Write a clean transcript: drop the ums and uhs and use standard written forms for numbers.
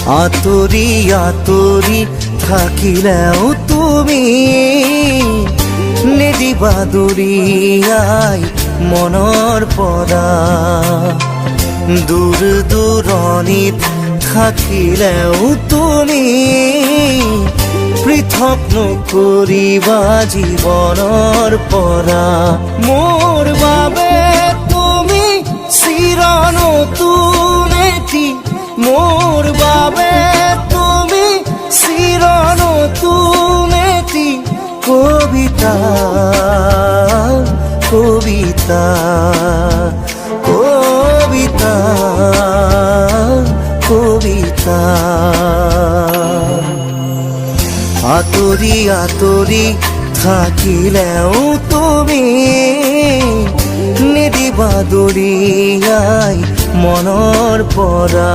আতৰি আতৰি থাকিলেও তুমি নিদিবা দূৰিয়াই মনৰ পৰা। দূৰ দূৰণিত থাকিলেও তুমি পৃথক নকৰিবা জীৱনৰ পৰা। মোৰ বাবে তুমি চিৰ নতুন এটি, মোৰ বাবে তুমি চিৰ নতুন এটি কবিতা, কবিতা, কবিতা, কবিতা। আতৰি আতৰি থাকিলেও তুমি নিদিবা দূৰিয়াই মনৰ পৰা।